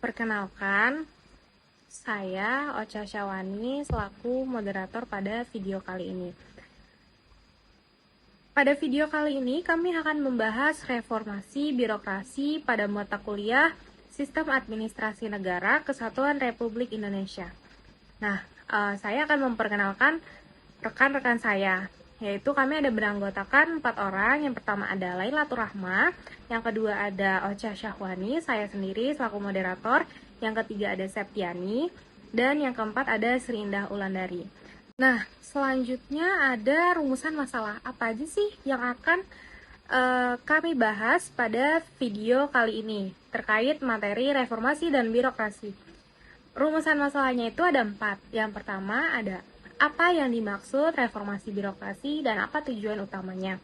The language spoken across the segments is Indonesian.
Perkenalkan, saya Ocha Syawani selaku moderator pada video kali ini. Pada video kali ini kami akan membahas reformasi birokrasi pada mata kuliah Sistem Administrasi Negara Kesatuan Republik Indonesia. Nah, saya akan memperkenalkan rekan-rekan saya, yaitu kami ada beranggotakan 4 orang. Yang pertama ada Lailatul Rahma, yang kedua ada Ocha Syahwani, saya sendiri selaku moderator, yang ketiga ada Septiani, dan yang keempat ada Sri Indah Ulandari. Nah, selanjutnya ada rumusan masalah. Apa aja sih yang akan kami bahas pada video kali ini terkait materi reformasi dan birokrasi. Rumusan masalahnya itu ada 4. Yang pertama ada apa yang dimaksud reformasi birokrasi dan apa tujuan utamanya.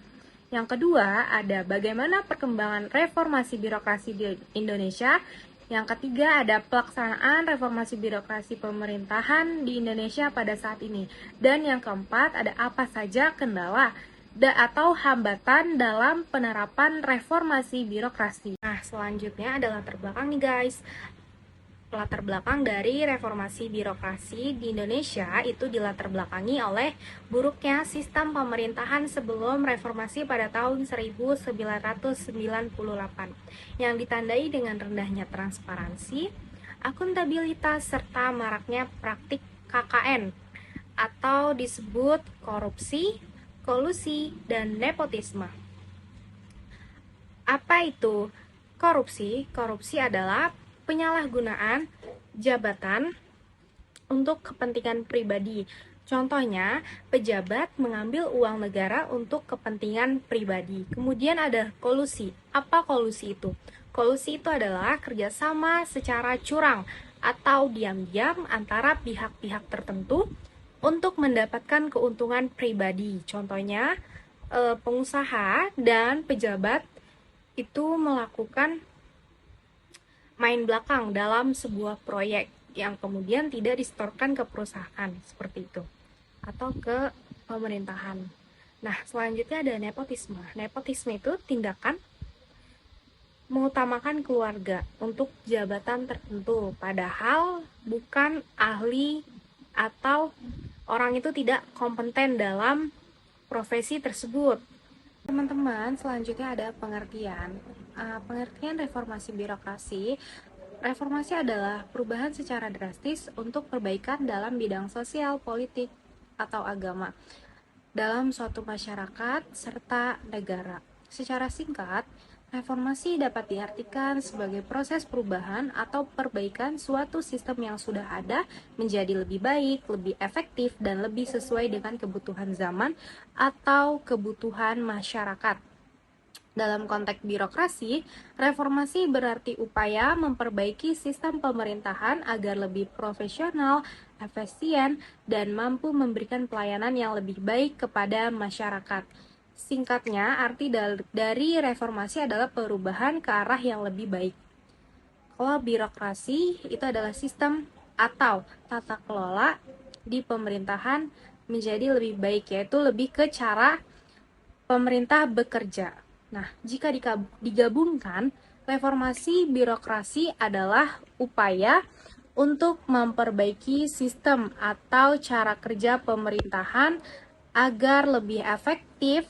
Yang kedua ada bagaimana perkembangan reformasi birokrasi di Indonesia. Yang ketiga ada pelaksanaan reformasi birokrasi pemerintahan di Indonesia pada saat ini. Dan yang keempat ada apa saja kendala atau hambatan dalam penerapan reformasi birokrasi. Nah, selanjutnya adalah latar belakang nih guys. Latar belakang dari reformasi birokrasi di Indonesia itu dilatar belakangi oleh buruknya sistem pemerintahan sebelum reformasi pada tahun 1998 yang ditandai dengan rendahnya transparansi, akuntabilitas, serta maraknya praktik KKN atau disebut korupsi, kolusi, dan nepotisme. Apa itu korupsi? Korupsi adalah penyalahgunaan jabatan untuk kepentingan pribadi. Contohnya, pejabat mengambil uang negara untuk kepentingan pribadi. Kemudian ada kolusi. Apa kolusi itu? Kolusi itu adalah kerjasama secara curang atau diam-diam antara pihak-pihak tertentu untuk mendapatkan keuntungan pribadi. Contohnya, pengusaha dan pejabat itu melakukan main belakang dalam sebuah proyek yang kemudian tidak disetorkan ke perusahaan seperti itu atau ke pemerintahan. Nah, selanjutnya ada nepotisme. Nepotisme itu tindakan mengutamakan keluarga untuk jabatan tertentu, padahal bukan ahli atau orang itu tidak kompeten dalam profesi tersebut. Teman-teman, selanjutnya ada pengertian. Pengertian reformasi birokrasi. Reformasi adalah perubahan secara drastis untuk perbaikan dalam bidang sosial, politik, atau agama dalam suatu masyarakat serta negara. Secara singkat, reformasi dapat diartikan sebagai proses perubahan atau perbaikan suatu sistem yang sudah ada menjadi lebih baik, lebih efektif, dan lebih sesuai dengan kebutuhan zaman atau kebutuhan masyarakat. Dalam konteks birokrasi, reformasi berarti upaya memperbaiki sistem pemerintahan agar lebih profesional, efisien, dan mampu memberikan pelayanan yang lebih baik kepada masyarakat. Singkatnya, arti dari reformasi adalah perubahan ke arah yang lebih baik. Kalau birokrasi itu adalah sistem atau tata kelola di pemerintahan menjadi lebih baik, yaitu lebih ke cara pemerintah bekerja. Nah, jika digabungkan, reformasi birokrasi adalah upaya untuk memperbaiki sistem atau cara kerja pemerintahan agar lebih efektif,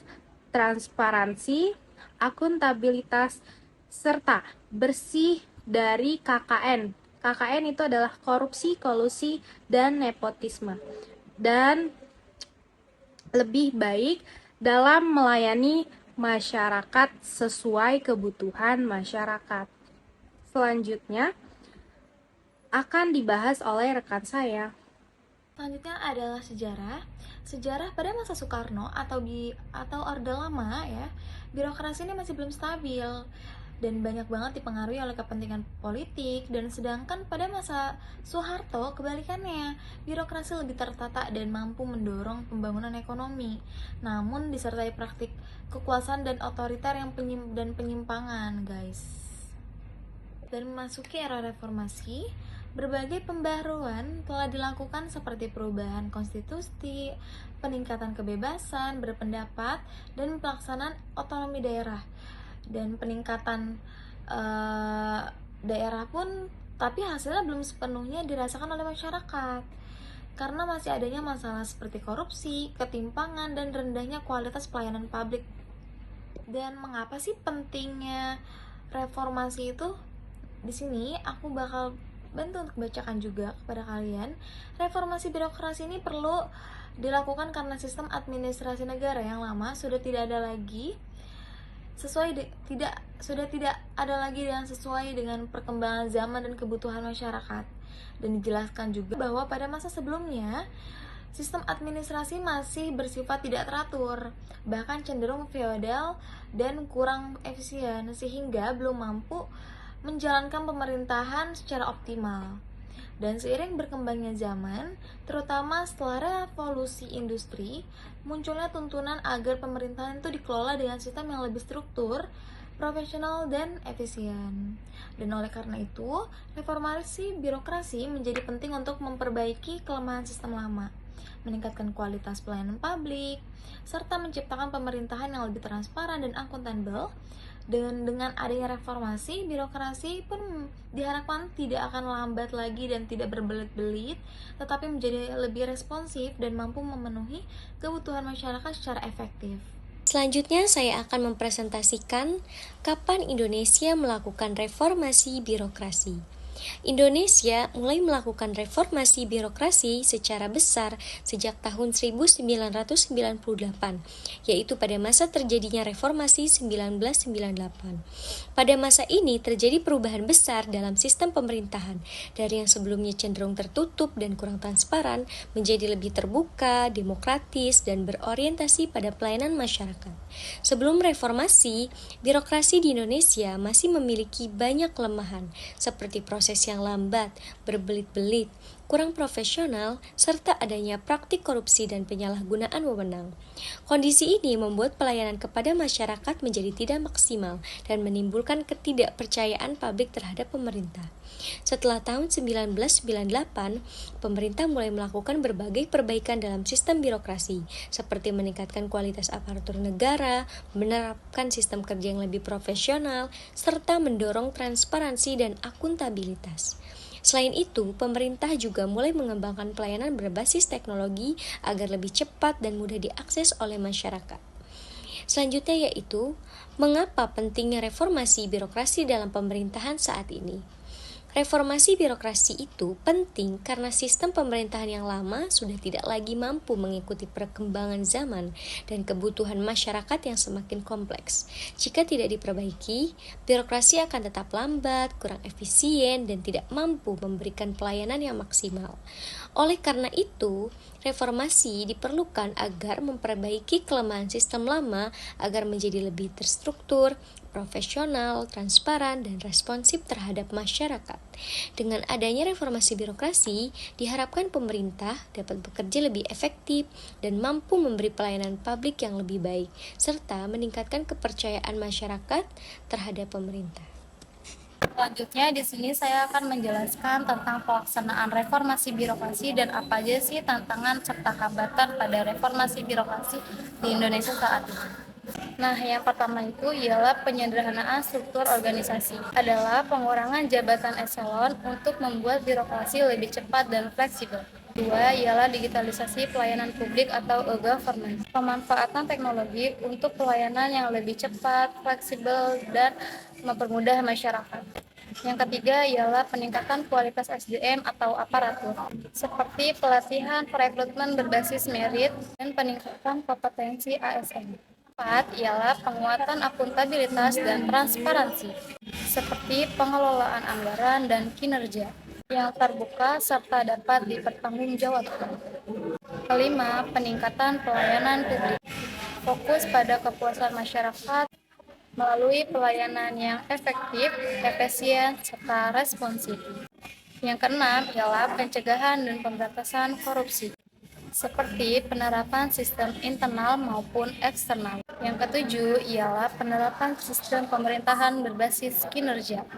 transparansi, akuntabilitas, serta bersih dari KKN. KKN itu adalah korupsi, kolusi, dan nepotisme. Dan lebih baik dalam melayani masyarakat sesuai kebutuhan masyarakat. Selanjutnya akan dibahas oleh rekan saya. Selanjutnya adalah sejarah. Sejarah pada masa Soekarno atau Orde Lama ya, birokrasi ini masih belum stabil dan banyak banget dipengaruhi oleh kepentingan politik, dan sedangkan pada masa Soeharto kebalikannya, birokrasi lebih tertata dan mampu mendorong pembangunan ekonomi, namun disertai praktik kekuasaan dan otoriter yang penyimpangan guys. Dan memasuki era reformasi, berbagai pembaruan telah dilakukan seperti perubahan konstitusi, peningkatan kebebasan berpendapat, dan pelaksanaan otonomi daerah. Dan peningkatan daerah pun tapi hasilnya belum sepenuhnya dirasakan oleh masyarakat karena masih adanya masalah seperti korupsi, ketimpangan, dan rendahnya kualitas pelayanan publik. Dan mengapa sih pentingnya reformasi itu? Di sini aku bakal bantu untuk bacakan juga kepada kalian. Reformasi birokrasi ini perlu dilakukan karena sistem administrasi negara yang lama sudah tidak ada lagi tidak ada lagi yang sesuai dengan perkembangan zaman dan kebutuhan masyarakat. Dan dijelaskan juga bahwa pada masa sebelumnya sistem administrasi masih bersifat tidak teratur, bahkan cenderung feodal dan kurang efisien sehingga belum mampu menjalankan pemerintahan secara optimal. Dan seiring berkembangnya zaman, terutama setelah revolusi industri, munculnya tuntunan agar pemerintahan itu dikelola dengan sistem yang lebih struktur, profesional, dan efisien. Dan oleh karena itu, reformasi birokrasi menjadi penting untuk memperbaiki kelemahan sistem lama, meningkatkan kualitas pelayanan publik, serta menciptakan pemerintahan yang lebih transparan dan akuntabel. Dengan adanya reformasi, birokrasi pun diharapkan tidak akan lambat lagi dan tidak berbelit-belit, tetapi menjadi lebih responsif dan mampu memenuhi kebutuhan masyarakat secara efektif. Selanjutnya saya akan mempresentasikan kapan Indonesia melakukan reformasi birokrasi. Indonesia mulai melakukan reformasi birokrasi secara besar sejak tahun 1998, yaitu pada masa terjadinya reformasi 1998. Pada masa ini terjadi perubahan besar dalam sistem pemerintahan, dari yang sebelumnya cenderung tertutup dan kurang transparan menjadi lebih terbuka, demokratis, dan berorientasi pada pelayanan masyarakat. Sebelum reformasi, birokrasi di Indonesia masih memiliki banyak kelemahan, seperti proses yang lambat, berbelit-belit, kurang profesional, serta adanya praktik korupsi dan penyalahgunaan wewenang. Kondisi ini membuat pelayanan kepada masyarakat menjadi tidak maksimal dan menimbulkan ketidakpercayaan publik terhadap pemerintah. Setelah tahun 1998, pemerintah mulai melakukan berbagai perbaikan dalam sistem birokrasi, seperti meningkatkan kualitas aparatur negara, menerapkan sistem kerja yang lebih profesional, serta mendorong transparansi dan akuntabilitas. Selain itu, pemerintah juga mulai mengembangkan pelayanan berbasis teknologi agar lebih cepat dan mudah diakses oleh masyarakat. Selanjutnya yaitu, mengapa pentingnya reformasi birokrasi dalam pemerintahan saat ini? Reformasi birokrasi itu penting karena sistem pemerintahan yang lama sudah tidak lagi mampu mengikuti perkembangan zaman dan kebutuhan masyarakat yang semakin kompleks. Jika tidak diperbaiki, birokrasi akan tetap lambat, kurang efisien, dan tidak mampu memberikan pelayanan yang maksimal. Oleh karena itu, reformasi diperlukan agar memperbaiki kelemahan sistem lama agar menjadi lebih terstruktur, profesional, transparan, dan responsif terhadap masyarakat. Dengan adanya reformasi birokrasi, diharapkan pemerintah dapat bekerja lebih efektif dan mampu memberi pelayanan publik yang lebih baik, serta meningkatkan kepercayaan masyarakat terhadap pemerintah. Selanjutnya di sini saya akan menjelaskan tentang pelaksanaan reformasi birokrasi dan apa aja sih tantangan serta hambatan pada reformasi birokrasi di Indonesia saat ini. Nah, yang pertama itu ialah penyederhanaan struktur organisasi. Adalah pengurangan jabatan eselon untuk membuat birokrasi lebih cepat dan fleksibel. Kedua ialah digitalisasi pelayanan publik atau e-government. Pemanfaatan teknologi untuk pelayanan yang lebih cepat, fleksibel, dan mempermudah masyarakat. Yang ketiga ialah peningkatan kualitas SDM atau aparatur, seperti pelatihan perekrutmen berbasis merit dan peningkatan kompetensi ASN. Keempat ialah penguatan akuntabilitas dan transparansi, seperti pengelolaan anggaran dan kinerja yang terbuka serta dapat dipertanggungjawabkan. Kelima, peningkatan pelayanan publik, fokus pada kepuasan masyarakat melalui pelayanan yang efektif, efisien, serta responsif. Yang keenam ialah pencegahan dan pemberantasan korupsi, seperti penerapan sistem internal maupun eksternal. Yang ketujuh ialah penerapan sistem pemerintahan berbasis kinerja,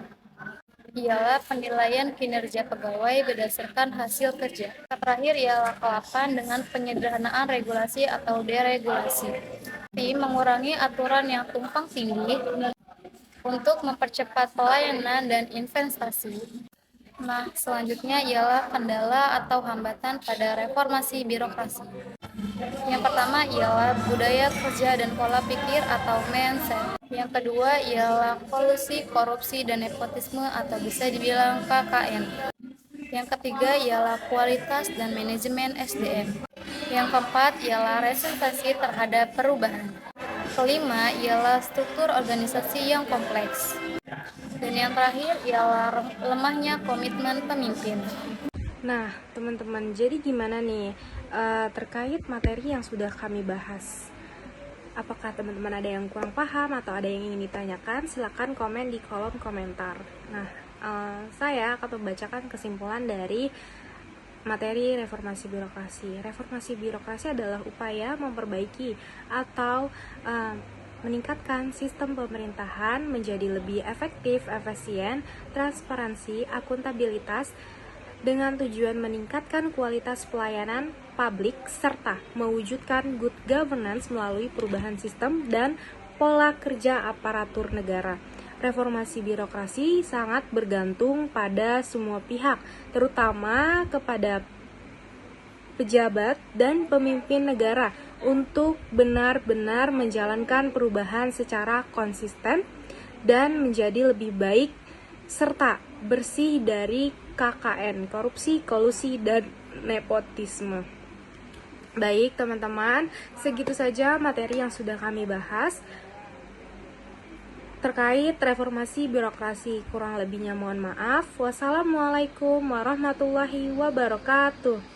ialah penilaian kinerja pegawai berdasarkan hasil kerja. Terakhir ialah ke-8 dengan penyederhanaan regulasi atau deregulasi, mengurangi aturan yang tumpang tindih untuk mempercepat pelayanan dan investasi. Nah, selanjutnya ialah kendala atau hambatan pada reformasi birokrasi. Yang pertama ialah budaya kerja dan pola pikir atau mindset. Yang kedua ialah kolusi, korupsi, dan nepotisme atau bisa dibilang KKN. Yang ketiga ialah kualitas dan manajemen SDM. Yang keempat ialah representasi terhadap perubahan. Kelima ialah struktur organisasi yang kompleks. Dan yang terakhir ialah lemahnya komitmen pemimpin. Nah, teman-teman, jadi gimana nih terkait materi yang sudah kami bahas? Apakah teman-teman ada yang kurang paham atau ada yang ingin ditanyakan? Silakan komen di kolom komentar. Nah, saya akan membacakan kesimpulan dari materi reformasi birokrasi. Reformasi birokrasi adalah upaya memperbaiki atau meningkatkan sistem pemerintahan menjadi lebih efektif, efisien, transparansi, akuntabilitas, dengan tujuan meningkatkan kualitas pelayanan publik serta mewujudkan good governance melalui perubahan sistem dan pola kerja aparatur negara. Reformasi birokrasi sangat bergantung pada semua pihak, terutama kepada pejabat dan pemimpin negara untuk benar-benar menjalankan perubahan secara konsisten dan menjadi lebih baik serta bersih dari KKN, korupsi, kolusi, dan nepotisme. Baik teman-teman, segitu saja materi yang sudah kami bahas terkait reformasi birokrasi. Kurang lebihnya mohon maaf. Wassalamualaikum warahmatullahi wabarakatuh.